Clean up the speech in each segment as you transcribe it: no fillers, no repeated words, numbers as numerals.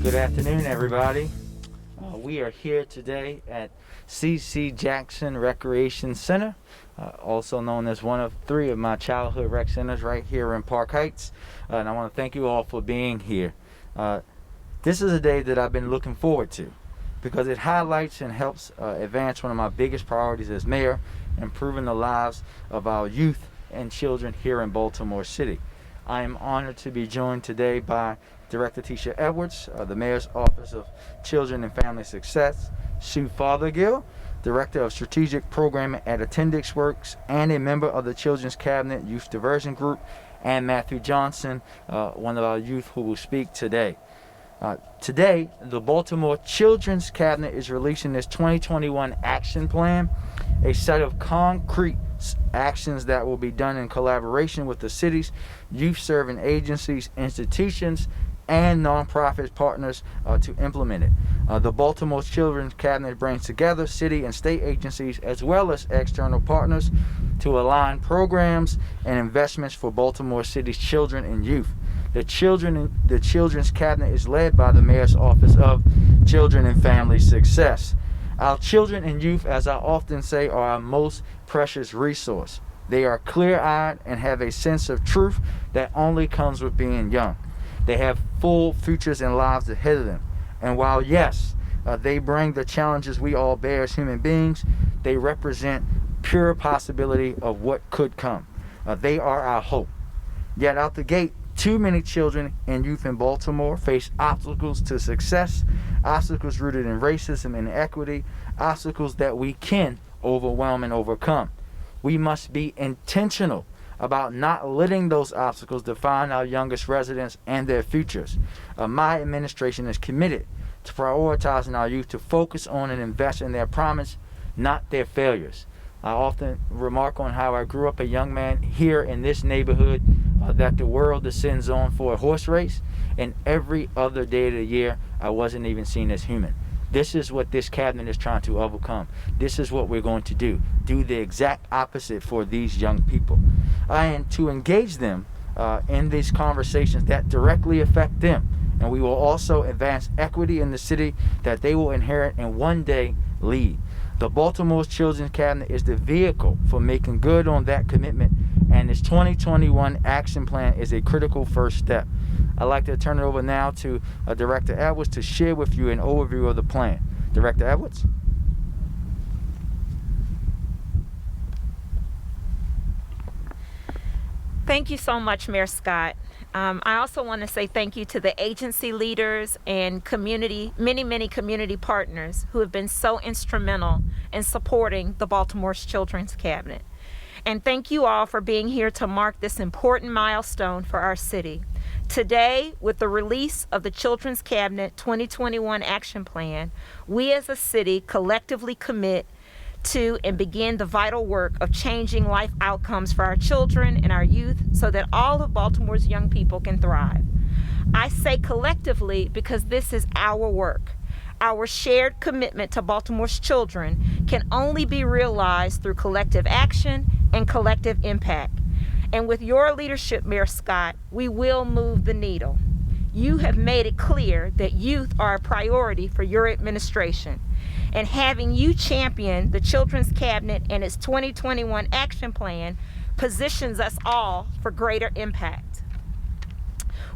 Good afternoon, everybody. We are here today at C.C. Jackson Recreation Center, also known as one of three of my childhood rec centers right here in Park Heights. And I want to thank you all for being here. This is a day that I've been looking forward to because it highlights and helps advance one of my biggest priorities as mayor, improving the lives of our youth and children here in Baltimore City. I am honored to be joined today by Director Tisha Edwards, the Mayor's Office of Children and Family Success, Sue Fothergill, Director of Strategic Programming at Attendix Works, and a member of the Children's Cabinet Youth Diversion Group, and Maddie Johnson, one of our youth who will speak today. Today, the Baltimore Children's Cabinet is releasing its 2021 action plan, a set of concrete actions that will be done in collaboration with the city's youth-serving agencies, institutions, and nonprofit partners to implement it. The Baltimore Children's Cabinet brings together city and state agencies as well as external partners to align programs and investments for Baltimore City's children and youth. The Children's Cabinet is led by the Mayor's Office of Children and Family Success. Our children and youth, as I often say, are our most precious resource. They are clear-eyed and have a sense of truth that only comes with being young. They have full futures and lives ahead of them. And while, yes, they bring the challenges we all bear as human beings, they represent pure possibility of what could come. They are our hope. Yet out the gate, too many children and youth in Baltimore face obstacles to success, obstacles rooted in racism and inequity, obstacles that we can overwhelm and overcome. We must be intentional about not letting those obstacles define our youngest residents and their futures. My administration is committed to prioritizing our youth to focus on and invest in their promise, not their failures. I often remark on how I grew up a young man here in this neighborhood that the world descends on for a horse race, and every other day of the year I wasn't even seen as human. This is what this cabinet is trying to overcome. This is what we're going to do the exact opposite for these young people, and to engage them in these conversations that directly affect them. And we will also advance equity in the city that they will inherit and one day lead. The Baltimore Children's Cabinet is the vehicle for making good on that commitment, and its 2021 action plan is a critical first step. I'd like to turn it over now to Director Edwards to share with you an overview of the plan. Director Edwards? Thank you so much, Mayor Scott. I also want to say thank you to the agency leaders and many community partners who have been so instrumental in supporting the Baltimore's Children's Cabinet. And thank you all for being here to mark this important milestone for our city. Today, with the release of the Children's Cabinet 2021 Action Plan, we as a city collectively commit to and begin the vital work of changing life outcomes for our children and our youth so that all of Baltimore's young people can thrive. I say collectively because this is our work. Our shared commitment to Baltimore's children can only be realized through collective action and collective impact. And with your leadership, Mayor Scott, we will move the needle. You have made it clear that youth are a priority for your administration. And having you champion the Children's Cabinet and its 2021 action plan positions us all for greater impact.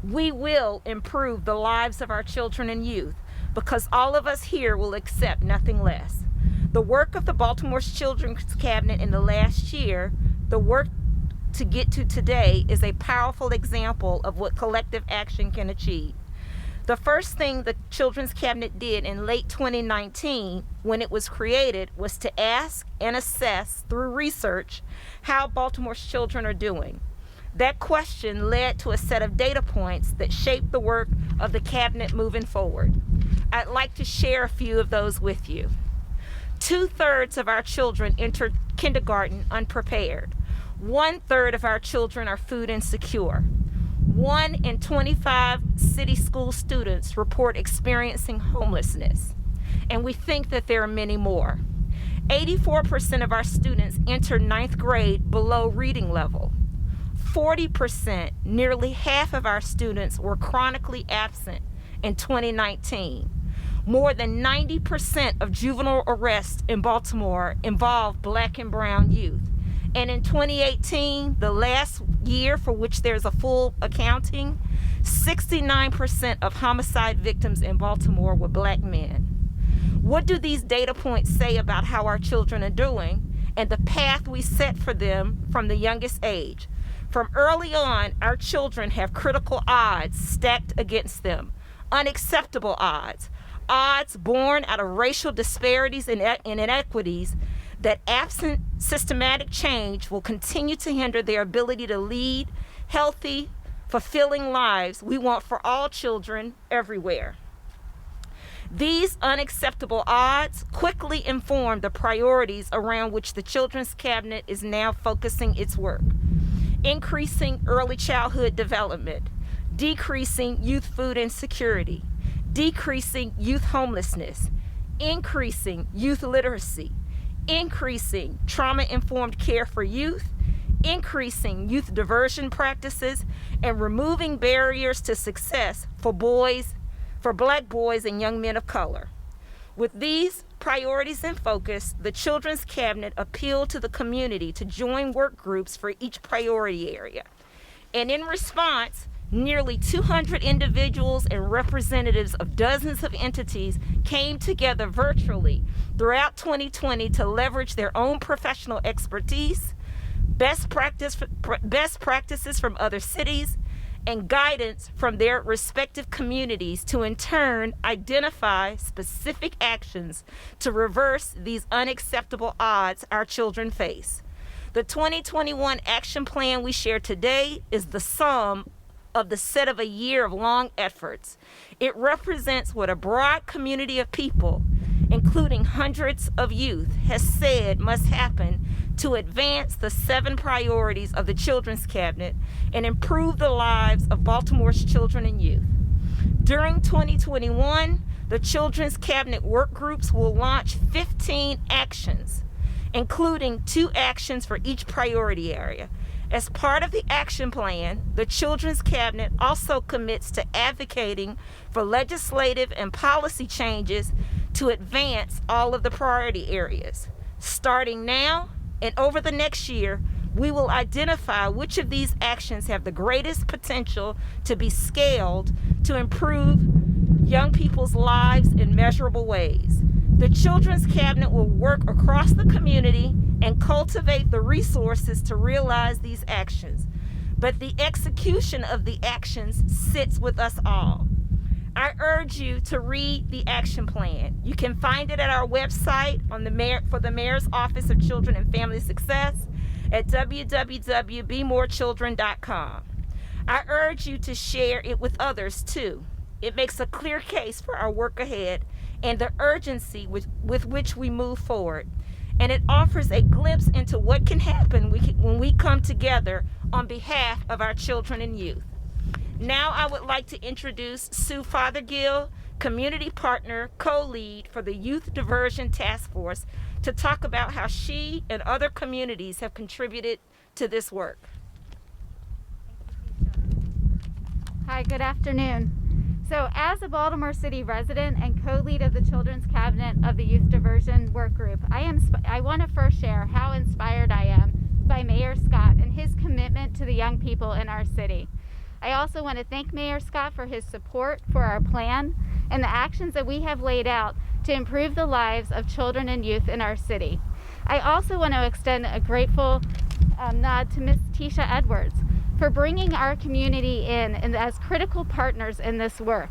We will improve the lives of our children and youth because all of us here will accept nothing less. The work of the Baltimore's Children's Cabinet in the last year, the work to get to today, is a powerful example of what collective action can achieve. The first thing the Children's Cabinet did in late 2019 when it was created was to ask and assess through research how Baltimore's children are doing. That question led to a set of data points that shaped the work of the Cabinet moving forward. I'd like to share a few of those with you. 2/3 of our children enter kindergarten unprepared. 1/3 of our children are food insecure. 1 in 25 city school students report experiencing homelessness, and we think that there are many more. 84% of our students enter 9th grade below reading level. 40%, nearly half of our students were chronically absent in 2019. More than 90% of juvenile arrests in Baltimore involve Black and brown youth. And in 2018, the last year for which there's a full accounting, 69% of homicide victims in Baltimore were Black men. What do these data points say about how our children are doing and the path we set for them from the youngest age? From early on, our children have critical odds stacked against them, unacceptable odds born out of racial disparities and inequities that, absent systematic change, will continue to hinder their ability to lead healthy, fulfilling lives we want for all children everywhere. These unacceptable odds quickly inform the priorities around which the Children's Cabinet is now focusing its work: increasing early childhood development, decreasing youth food insecurity, decreasing youth homelessness, increasing youth literacy, increasing trauma-informed care for youth, increasing youth diversion practices, and removing barriers to success for Black boys and young men of color. With these priorities in focus, the Children's Cabinet appealed to the community to join work groups for each priority area. And in response, nearly 200 individuals and representatives of dozens of entities came together virtually throughout 2020 to leverage their own professional expertise, best practices from other cities, and guidance from their respective communities to in turn identify specific actions to reverse these unacceptable odds our children face. The 2021 action plan we share today is the sum of the set of a year of long efforts. It represents what a broad community of people, including hundreds of youth, has said must happen to advance the 7 priorities of the Children's Cabinet and improve the lives of Baltimore's children and youth. During 2021, the Children's Cabinet work groups will launch 15 actions, including 2 actions for each priority area. As part of the action plan, the Children's Cabinet also commits to advocating for legislative and policy changes to advance all of the priority areas. Starting now and over the next year, we will identify which of these actions have the greatest potential to be scaled to improve young people's lives in measurable ways. The Children's Cabinet will work across the community and cultivate the resources to realize these actions. But the execution of the actions sits with us all. I urge you to read the action plan. You can find it at our website for the Mayor's Office of Children and Family Success at www.bemorechildren.com. I urge you to share it with others too. It makes a clear case for our work ahead and the urgency with which we move forward. And it offers a glimpse into what can happen when we come together on behalf of our children and youth. Now I would like to introduce Sue Fothergill, community partner, co-lead for the Youth Diversion Task Force, to talk about how she and other communities have contributed to this work. Hi, good afternoon. So as a Baltimore City resident and co-lead of the Children's Cabinet of the Youth Diversion Work Group, I want to first share how inspired I am by Mayor Scott and his commitment to the young people in our city. I also want to thank Mayor Scott for his support for our plan and the actions that we have laid out to improve the lives of children and youth in our city. I also want to extend a grateful nod to Ms. Tisha Edwards for bringing our community in and as critical partners in this work.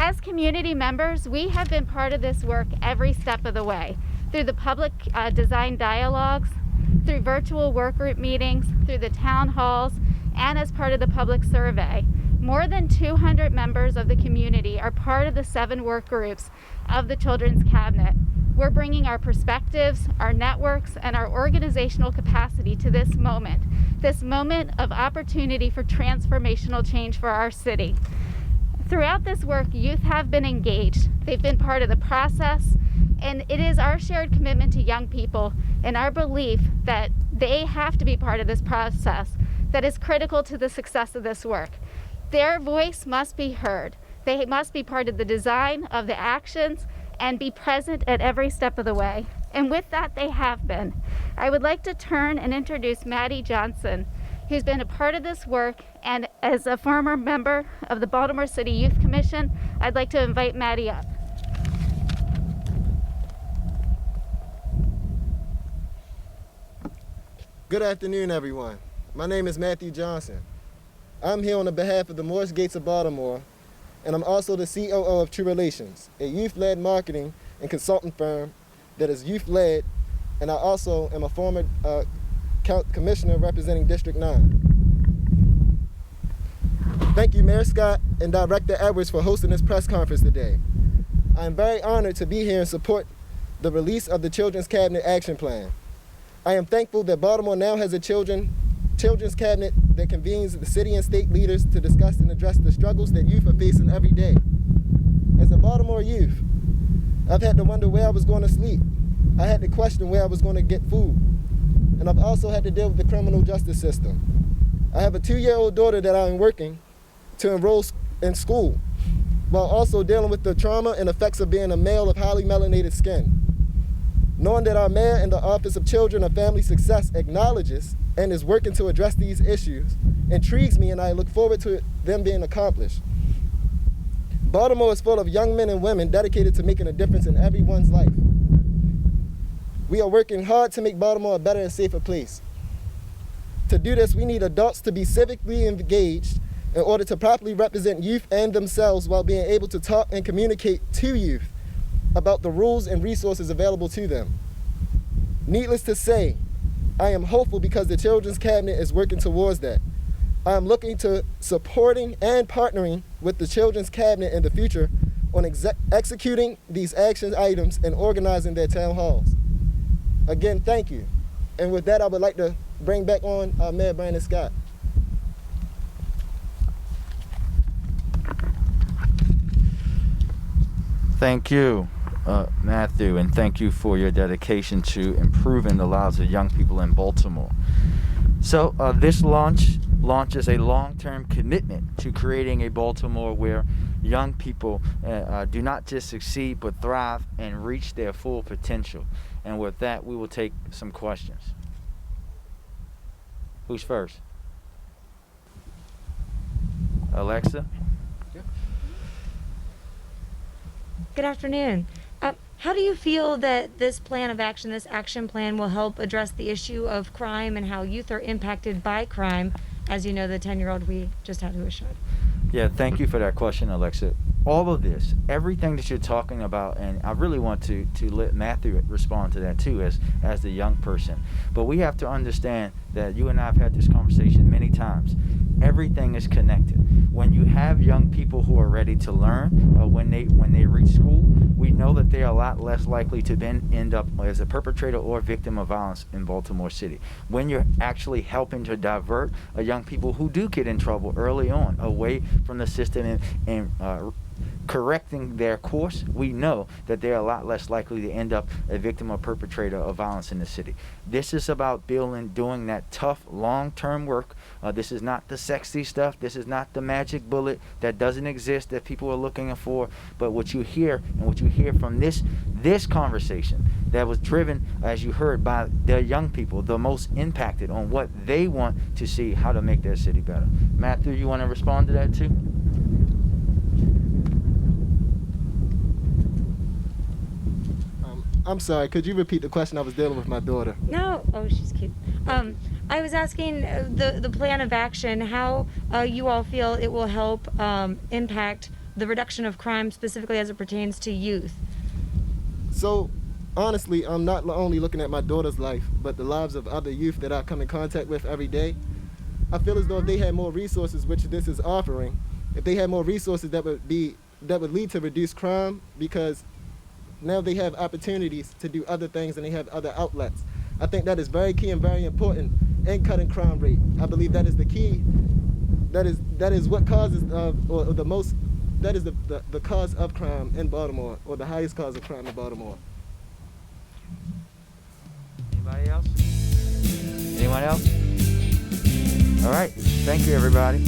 As community members, we have been part of this work every step of the way, through the public design dialogues, through virtual work group meetings, through the town halls, and as part of the public survey. More than 200 members of the community are part of the 7 work groups of the Children's Cabinet. We're bringing our perspectives, our networks, and our organizational capacity to this moment of opportunity for transformational change for our city. Throughout this work, youth have been engaged. They've been part of the process, and it is our shared commitment to young people and our belief that they have to be part of this process that is critical to the success of this work. Their voice must be heard. They must be part of the design of the actions and be present at every step of the way. And with that, they have been. I would like to turn and introduce Maddie Johnson, who's been a part of this work, and as a former member of the Baltimore City Youth Commission, I'd like to invite Maddie up. Good afternoon, everyone. My name is Maddie Johnson. I'm here on the behalf of the Morris Gates of Baltimore, and I'm also the COO of True Relations, a youth-led marketing and consulting firm that is youth-led, and I also am a former commissioner representing District 9. Thank you, Mayor Scott and Director Edwards, for hosting this press conference today. I am very honored to be here and support the release of the Children's Cabinet Action Plan. I am thankful that Baltimore now has a Children's Cabinet that convenes the city and state leaders to discuss and address the struggles that youth are facing every day. As a Baltimore youth, I've had to wonder where I was going to sleep. I had to question where I was going to get food. And I've also had to deal with the criminal justice system. I have a 2-year-old daughter that I am working to enroll in school, while also dealing with the trauma and effects of being a male of highly melanated skin. Knowing that our mayor and the Office of Children and Family Success acknowledges and is working to address these issues intrigues me, and I look forward to them being accomplished. Baltimore is full of young men and women dedicated to making a difference in everyone's life. We are working hard to make Baltimore a better and safer place. To do this, we need adults to be civically engaged in order to properly represent youth and themselves while being able to talk and communicate to youth about the rules and resources available to them. Needless to say, I am hopeful because the Children's Cabinet is working towards that. I am looking to supporting and partnering with the Children's Cabinet in the future on executing these action items and organizing their town halls. Again, thank you. And with that, I would like to bring back on Mayor Brandon Scott. Thank you, Matthew, and thank you for your dedication to improving the lives of young people in Baltimore. So this launches a long-term commitment to creating a Baltimore where young people do not just succeed but thrive and reach their full potential. And with that, we will take some questions. Who's first? Alexa? Good afternoon. How do you feel that this plan of action, this action plan, will help address the issue of crime and how youth are impacted by crime? As you know, the 10-year-old we just had who was shot. Yeah, thank you for that question, Alexa. All of this, everything that you're talking about, and I really want to let Matthew respond to that too as the young person. But we have to understand that you and I have had this conversation many times. Everything is connected. When you have young people who are ready to learn, when they reach school, we know that they are a lot less likely to then end up as a perpetrator or victim of violence in Baltimore City. When you're actually helping to divert young people who do get in trouble early on away from the system and correcting their course, we know that they're a lot less likely to end up a victim or perpetrator of violence in the city. This is about doing that tough, long-term work. This is not the sexy stuff. This is not the magic bullet that doesn't exist that people are looking for. But what you hear and what you hear from this conversation that was driven, as you heard, by the young people, the most impacted on what they want to see, how to make their city better. Matthew, you want to respond to that too? I'm sorry, could you repeat the question? I was dealing with my daughter. No, oh, she's cute. I was asking the plan of action, how you all feel it will help impact the reduction of crime, specifically as it pertains to youth. So, honestly, I'm not only looking at my daughter's life, but the lives of other youth that I come in contact with every day. I feel as though if they had more resources, which this is offering, if they had more resources that would lead to reduced crime, because now they have opportunities to do other things and they have other outlets. I think that is very key and very important in cutting crime rate. I believe that is the key. That is what causes that is the cause of crime in Baltimore, or the highest cause of crime in Baltimore. Anybody else? Anyone else? All right. Thank you, everybody.